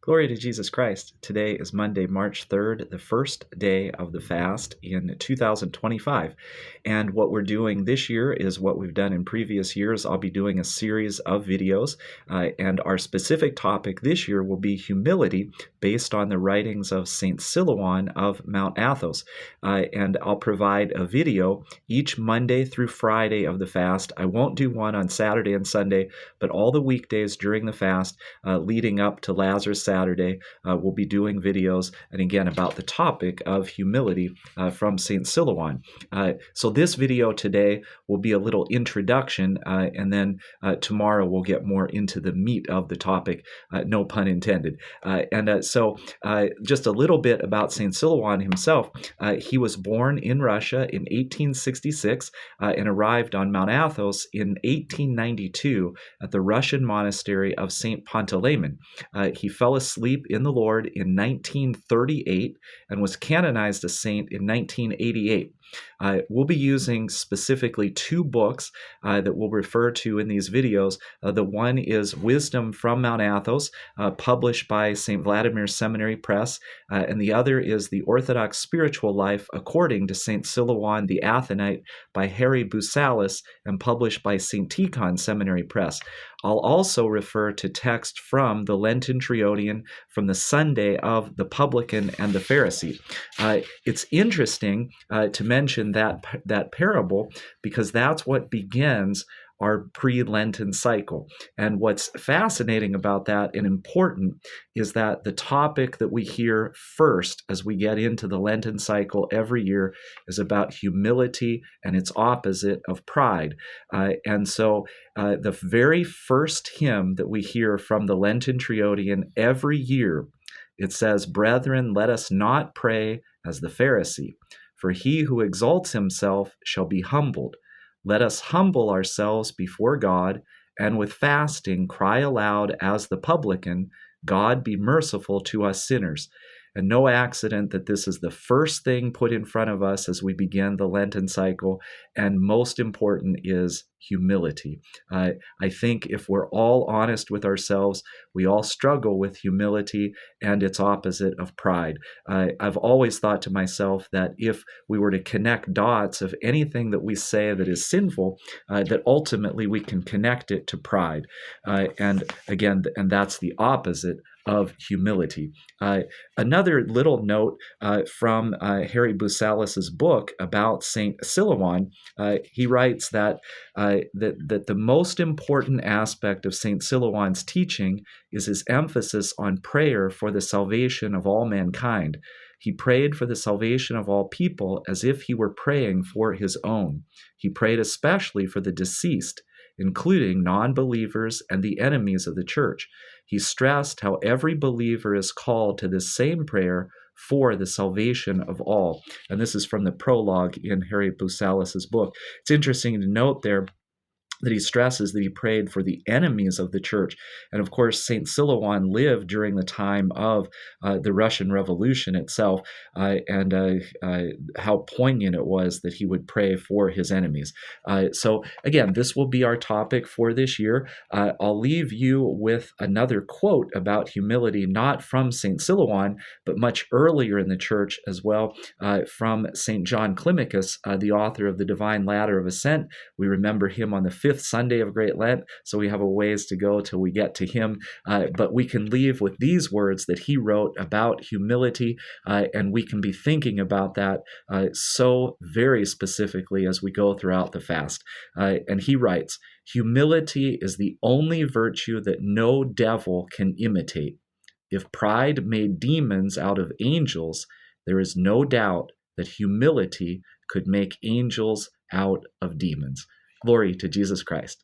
Glory to Jesus Christ. Today is Monday, March 3rd, the first day of the fast in 2025. And what we're doing this year is what we've done in previous years. I'll be doing a series of videos, and our specific topic this year will be humility based on the writings of St. Silouan of Mount Athos. And I'll provide a video each Monday through Friday of the fast. I won't do one on Saturday and Sunday, but all the weekdays during the fast leading up to Lazarus Saturday, we'll be doing videos, and again, about the topic of humility from St. Silouan. So this video today will be a little introduction, and then tomorrow we'll get more into the meat of the topic, no pun intended. So just a little bit about St. Silouan himself. He was born in Russia in 1866 and arrived on Mount Athos in 1892 at the Russian monastery of St. Panteleimon. He fell asleep in the Lord in 1938 and was canonized a saint in 1988. We'll be using specifically two books that we'll refer to in these videos. The one is Wisdom from Mount Athos, published by St. Vladimir Seminary Press, and the other is The Orthodox Spiritual Life According to St. Silouan the Athonite by Harry Boussalis and published by St. Tikhon Seminary Press. I'll also refer to text from the Lenten Triodian from the Sunday of the Publican and the Pharisee. It's interesting to mention that parable because that's what begins our pre-Lenten cycle. And what's fascinating about that and important is that the topic that we hear first as we get into the Lenten cycle every year is about humility and its opposite of pride. And so the very first hymn that we hear from the Lenten Triodian every year, it says, "Brethren, let us not pray as the Pharisee, for he who exalts himself shall be humbled. Let us humble ourselves before God, and with fasting cry aloud as the publican, God be merciful to us sinners." And no accident that this is the first thing put in front of us as we begin the Lenten cycle. And most important is humility. I think if we're all honest with ourselves, we all struggle with humility and its opposite of pride. I've always thought to myself that if we were to connect dots of anything that we say that is sinful, that ultimately we can connect it to pride. And that's the opposite of humility. Another little note from Harry Boussalis' book about St. Silouan, he writes that the most important aspect of St. Silouan's teaching is his emphasis on prayer for the salvation of all mankind. He prayed for the salvation of all people as if he were praying for his own. He prayed especially for the deceased, including non-believers and the enemies of the church. He stressed how every believer is called to this same prayer for the salvation of all. And this is from the prologue in Harry Boussalis' book. It's interesting to note there that he stresses that he prayed for the enemies of the church. And of course, St. Silouan lived during the time of the Russian Revolution itself, and how poignant it was that he would pray for his enemies. So again, this will be our topic for this year. I'll leave you with another quote about humility, not from St. Silouan, but much earlier in the church as well, from St. John Climacus, the author of the Divine Ladder of Ascent. We remember him on the fifth Sunday of Great Lent, so we have a ways to go till we get to him. But we can leave with these words that he wrote about humility, and we can be thinking about that so very specifically as we go throughout the fast. And he writes, "Humility is the only virtue that no devil can imitate. If pride made demons out of angels, there is no doubt that humility could make angels out of demons." Glory to Jesus Christ.